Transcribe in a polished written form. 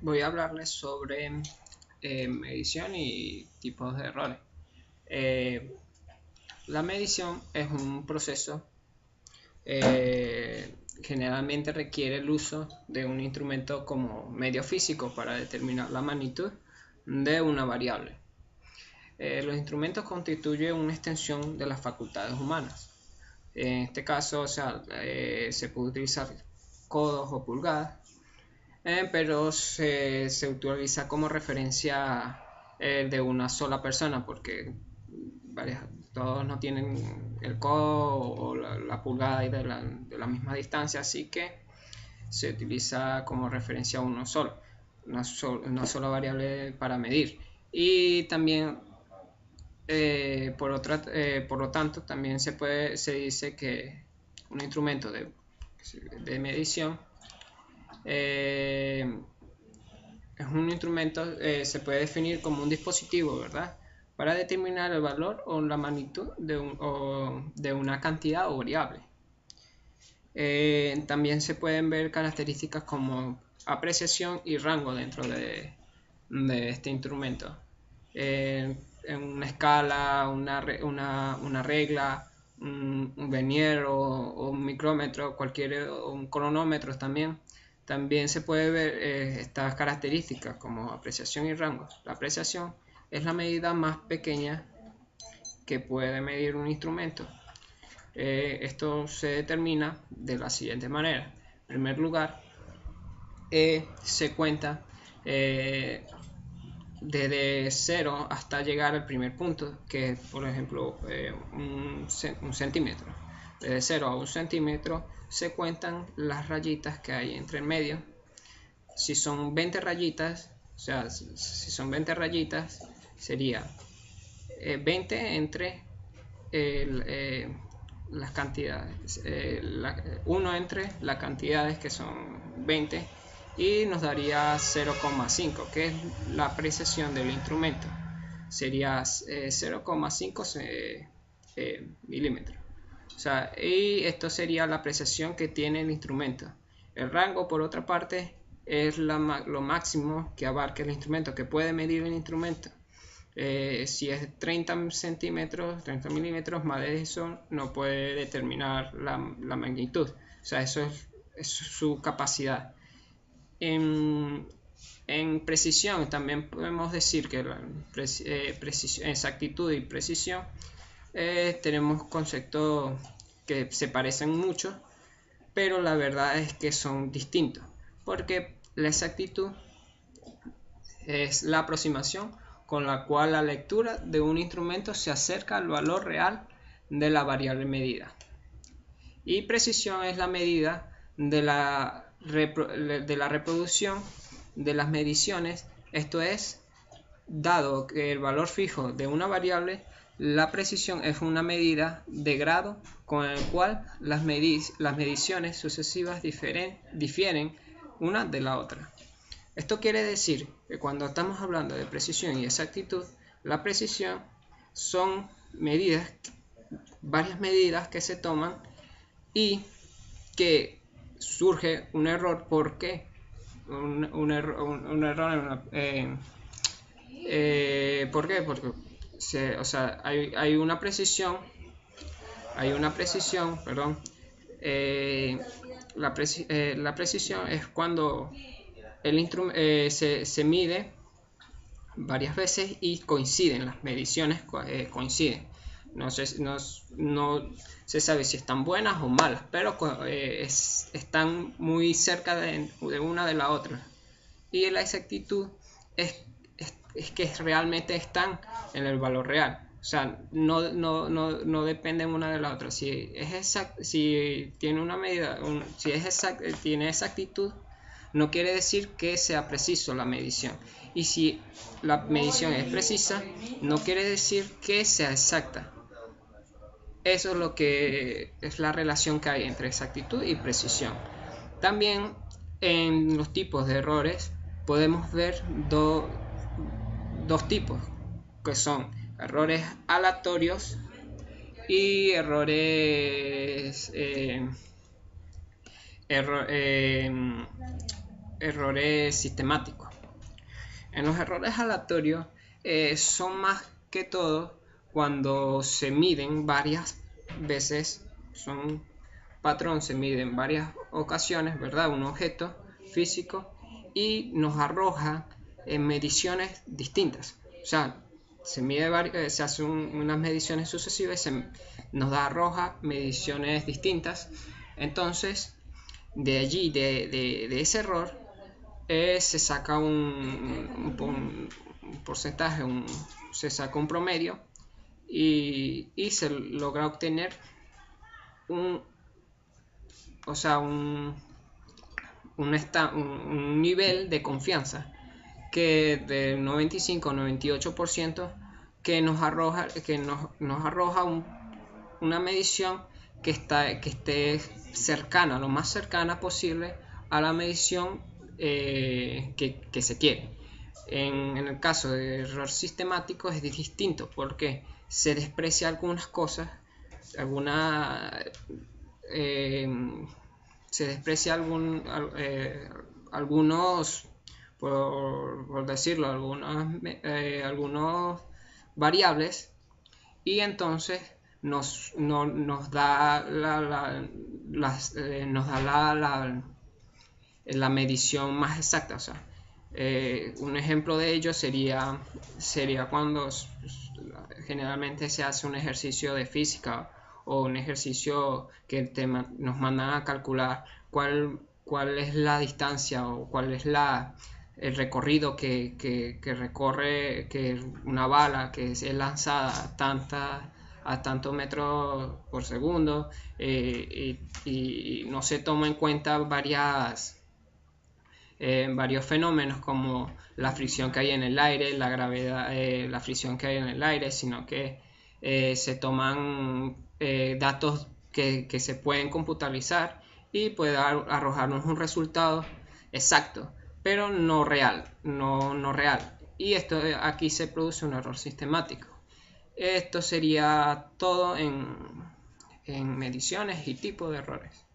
voy a hablarles sobre medición y tipos de errores. Eh, la medición es un proceso generalmente requiere el uso de un instrumento como medio físico para determinar la magnitud de una variable. Los instrumentos constituyen una extensión de las facultades humanas. En este caso, se puede utilizar codos o pulgadas, pero se utiliza como referencia de una sola persona porque todos no tienen el codo o la pulgada y de la misma distancia, así que se utiliza como referencia uno solo, una sola variable para medir. Y también por lo tanto también se dice que un instrumento de medición eh, es un instrumento, se puede definir como un dispositivo, ¿verdad? Para determinar el valor o la magnitud de una cantidad o variable. También se pueden ver características como apreciación y rango dentro de este instrumento. En una escala, una regla, un vernier o un micrómetro, o un cronómetro también. También se puede ver estas características como apreciación y rango. La apreciación es la medida más pequeña que puede medir un instrumento. Esto se determina de la siguiente manera. En primer lugar, se cuenta desde 0 hasta llegar al primer punto, que es por ejemplo un centímetro. Desde 0 a 1 centímetro se cuentan las rayitas que hay entre el medio. Si son 20 rayitas, o sea, si son 20 rayitas, sería 20 entre las cantidades, 1 entre las cantidades que son 20 y nos daría 0,5, que es la apreciación del instrumento. Sería 0,5 milímetros. O sea, y esto sería la apreciación que tiene el instrumento. El rango, por otra parte, es lo máximo que abarca el instrumento, que puede medir el instrumento. Si es 30 centímetros, 30 milímetros, más de eso no puede determinar la magnitud. O sea, eso es su capacidad. En precisión también podemos decir que exactitud y precisión tenemos conceptos que se parecen mucho, pero la verdad es que son distintos, porque la exactitud es la aproximación con la cual la lectura de un instrumento se acerca al valor real de la variable medida. Y precisión es la medida de la reproducción de las mediciones, esto es, dado que el valor fijo de una variable, la precisión es una medida de grado con el cual las mediciones sucesivas difieren una de la otra. Esto quiere decir que cuando estamos hablando de precisión y exactitud, la precisión son varias medidas que se toman y que surge un error. ¿Por qué? Un error ¿por qué? Porque hay una precisión, perdón. La precisión es cuando se mide varias veces y coinciden, las mediciones coinciden. No se sabe si están buenas o malas, pero están muy cerca de una de la otra. Y la exactitud es que realmente están en el valor real. O sea, no dependen una de la otra. Si tiene una medida, tiene exactitud, no quiere decir que sea preciso la medición. Y si la medición es precisa, no quiere decir que sea exacta. Eso es lo que es la relación que hay entre exactitud y precisión. También en los tipos de errores podemos ver dos tipos, que son errores aleatorios y errores errores sistemáticos. En los errores aleatorios son más que todo cuando se miden varias veces, son patrón, se mide en varias ocasiones, ¿verdad? Un objeto físico y nos arroja mediciones distintas. O sea, se hacen unas mediciones sucesivas y nos arroja mediciones distintas. Entonces, de allí, de ese error, se saca un porcentaje, se saca un promedio y se logra obtener un nivel de confianza que del 95 98% que nos arroja una medición que esté cercana, lo más cercana posible a la medición que se quiere. En el caso de error sistemático es distinto porque se desprecia algunas cosas, se desprecia algunos, por decirlo, algunos variables, y entonces nos da la medición más exacta. O sea, un ejemplo de ello sería cuando generalmente se hace un ejercicio de física o un ejercicio que nos mandan a calcular cuál es la distancia o cuál es el recorrido que recorre una bala que es lanzada a tantos metros por segundo, y no se toma en cuenta varios fenómenos como la fricción que hay en el aire, la gravedad, la fricción que hay en el aire, sino que se toman datos que se pueden computarizar y puede arrojarnos un resultado exacto, pero no real, no real. Y aquí se produce un error sistemático. Esto sería todo en mediciones y tipos de errores.